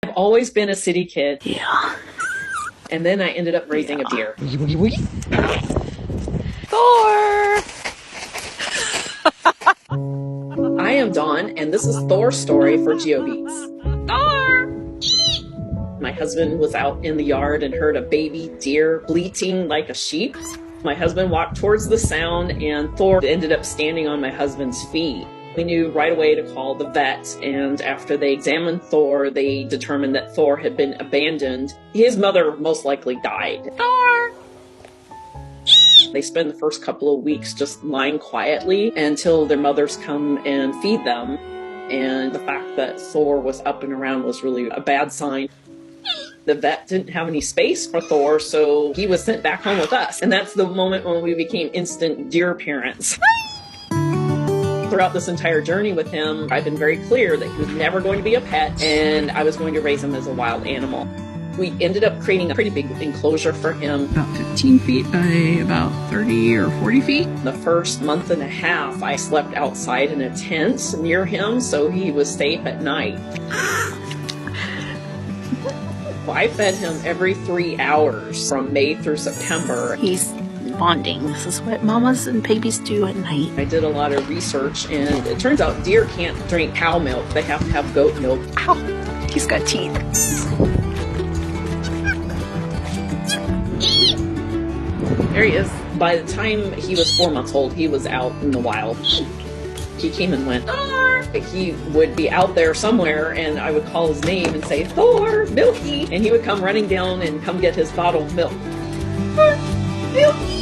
I've always been a city kid. Yeah. And then I ended up raising a deer. Thor! I am Dawn, and this is Thor's story for GeoBeats. Thor! My husband was out in the yard and heard a baby deer bleating like a sheep. My husband walked towards the sound, and Thor ended up standing on my husband's feet. We knew right away to call the vet, and after they examined Thor, they determined that Thor had been abandoned. His mother most likely died. Thor! They spend the first couple of weeks just lying quietly until their mothers come and feed them. And the fact that Thor was up and around was really a bad sign. The vet didn't have any space for Thor, so he was sent back home with us. And that's the moment when we became instant deer parents. Throughout this entire journey with him, I've been very clear that he was never going to be a pet, and I was going to raise him as a wild animal. We ended up creating a pretty big enclosure for him. About 15 feet by about 30 or 40 feet. The first month and a half, I slept outside in a tent near him, so he was safe at night. I fed him every 3 hours from May through September. He's bonding. This is what mamas and babies do at night. I did a lot of research, and it turns out deer can't drink cow milk. They have to have goat milk. Ow! He's got teeth. There he is. By the time he was 4 months old, he was out in the wild. He came and went, Thor! He would be out there somewhere, and I would call his name and say, Thor, Milky! And he would come running down and come get his bottle of milk. Thor, Milky!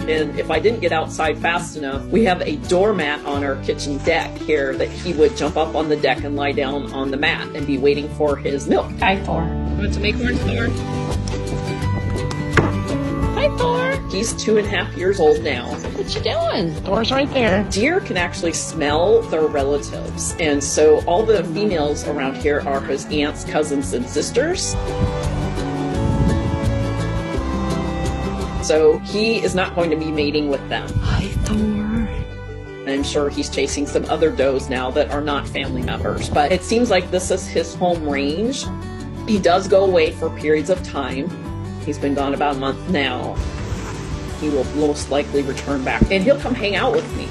And if I didn't get outside fast enough, we have a doormat on our kitchen deck here that he would jump up on the deck and lie down on the mat and be waiting for his milk. Hi, Thor. Want some acorns, Thor? Hi, Thor. He's 2.5 years old now. What you doing? Thor's right there. Deer can actually smell their relatives, and so all the females around here are his aunts, cousins, and sisters. So he is not going to be mating with them. Hi, Thor. I'm sure he's chasing some other does now that are not family members, but it seems like this is his home range. He does go away for periods of time. He's been gone about a month now. He will most likely return back, and he'll come hang out with me.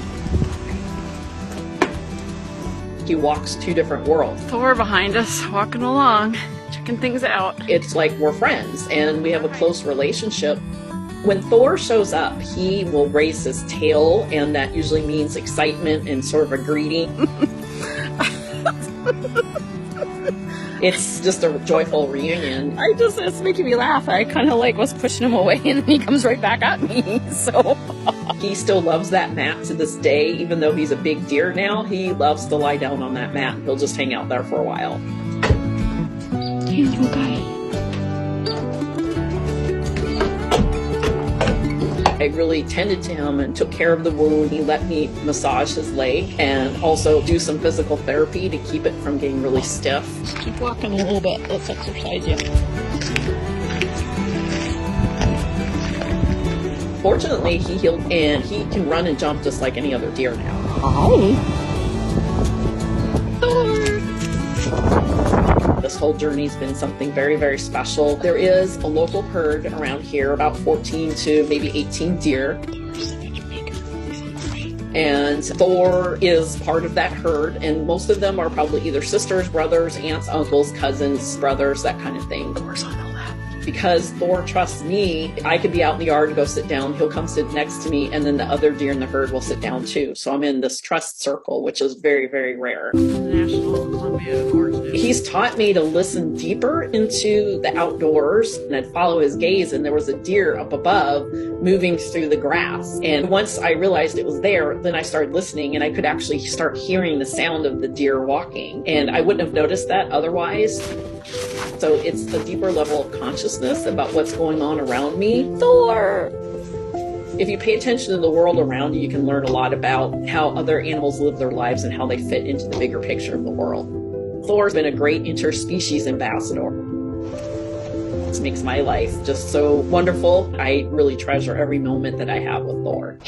He walks 2 different worlds. Thor behind us, walking along, checking things out. It's like we're friends, and we have a close relationship. When Thor shows up, he will raise his tail, and that usually means excitement and sort of a greeting. It's just a joyful reunion. It's making me laugh. I kind of was pushing him away, and then he comes right back at me, so. He still loves that mat to this day, even though he's a big deer now. He loves to lie down on that mat. He'll just hang out there for a while. Hey, little guy. I really tended to him and took care of the wound. He let me massage his leg and also do some physical therapy to keep it from getting really stiff. Just keep walking a little bit. Let's exercise you. Fortunately, he healed, and he can run and jump just like any other deer now. Hi. This whole journey's been something very, very special. There is a local herd around here, about 14 to maybe 18 deer. And Thor is part of that herd, and most of them are probably either sisters, brothers, aunts, uncles, cousins, brothers, that kind of thing. Thor's on the left. Because Thor trusts me, I could be out in the yard and go sit down. He'll come sit next to me, and then the other deer in the herd will sit down too. So I'm in this trust circle, which is very, very rare. He's taught me to listen deeper into the outdoors, and I'd follow his gaze, and there was a deer up above moving through the grass. And once I realized it was there, then I started listening, and I could actually start hearing the sound of the deer walking. And I wouldn't have noticed that otherwise. So it's the deeper level of consciousness about what's going on around me. Thor! If you pay attention to the world around you, you can learn a lot about how other animals live their lives and how they fit into the bigger picture of the world. Thor's been a great interspecies ambassador. This makes my life just so wonderful. I really treasure every moment that I have with Thor.